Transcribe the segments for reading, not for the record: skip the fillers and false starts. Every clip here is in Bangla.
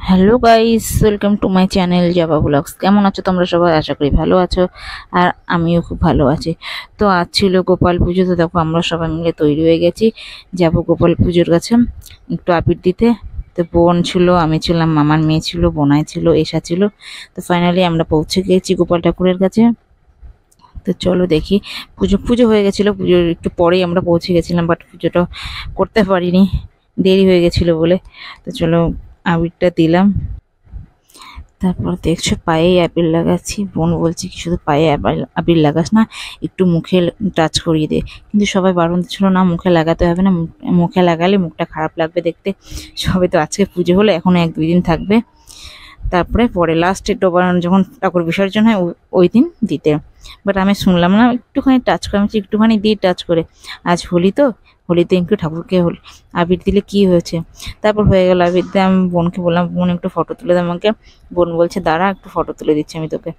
Hello guys, welcome to my channel Java Blogs. কেমন আছো তোমরা সবাই? আশা করি ভালো আছো, আর আমিও খুব ভালো আছি। তো আজ ছিল গোপাল পুজো, তো দেখো আমরা সবাই মিলে তৈরি হয়ে গেছি, যাবো গোপাল পুজোর কাছে একটু আবির দিতে। তো বোন ছিল, আমি ছিলাম, মামার মেয়ে ছিল, বোনাই ছিল, এসা ছিল। তো ফাইনালি আমরা পৌঁছে গিয়েছি গোপাল ঠাকুরের কাছে। তো চলো দেখি। পুজো পুজো হয়ে গেছিলো, পুজোর একটু পরেই আমরা পৌঁছে গেছিলাম, বাট পুজোটা করতে পারিনি, দেরি হয়ে গেছিলো বলে। তো চলো আবিরটা দিলাম। তারপর দেখছো পায়ে আবির লাগাচ্ছি। বোন বলছে কি শুধু পায়ে আবির লাগাস না, একটু মুখে টাচ করিয়ে দে, কিন্তু সবাই বারণ ছিল না, মুখে লাগাতে হবে না, মুখে লাগালে মুখটা খারাপ লাগবে দেখতে। সবে তো আজকে পুজো হলো, এখনো 1-2 দিন থাকবে, তারপরে পরে লাস্টে ডোবানো যখন ঠাকুর বিসর্জন হয় ওই দিন দিতে। বাট আমি শুনলাম না, একটুখানি টাচ করে, আমি একটুখানি দিয়ে টাচ করে। আজ হোলি তো, হোলিতে একটু ঠাকুরকে আবির দিলে কি হয়েছে। তারপর হয়ে গেল আবির দিয়ে, আমি বোনকে বললাম বোন একটু ফটো তুলে দে আমাকে। বোন বলছে দাঁড়া একটু ফটো তুলে দিচ্ছি আমি তোকে।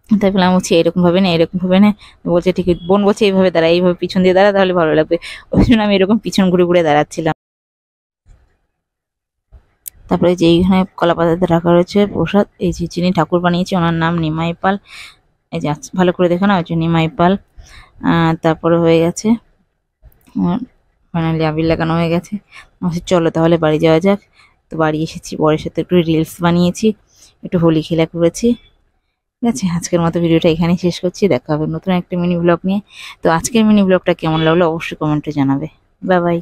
তাই বললাম, বলছি এরকম ভাবে না, এরকম ভাবে না। বলছে ঠিক আছে। বোন বলছে এইভাবে দাঁড়া, এইভাবে পিছন দিয়ে দাঁড়া, তাহলে ভালো লাগবে। ওই জন্য আমি এরকম পিছন ঘুরে ঘুরে দাঁড়াচ্ছিলাম। তারপরে যে এইখানে কলা পাতাতে রাখা রয়েছে প্রসাদ, এই যে যিনি ঠাকুর বানিয়েছে ওনার নাম নিমাই পাল। এই যে ভালো করে দেখো না, ওই যে নিমাই পাল। তারপরে হয়ে গেছে, ফাইনালি আবির লাগানো হয়ে গেছে। বলছি, চলো তাহলে বাড়ি যাওয়া যাক। তো বাড়ি এসেছি, বরের সাথে একটু রিলস বানিয়েছি, একটু হোলি খেলা করেছি। ঠিক আছে, আজকের মতো ভিডিওটা এখানেই শেষ করছি, দেখা হবে নতুন একটা মিনি ব্লগ নিয়ে। তো আজকের মিনি ব্লগটা কেমন লাগলো অবশ্যই কমেন্টে জানাবে। Bye bye.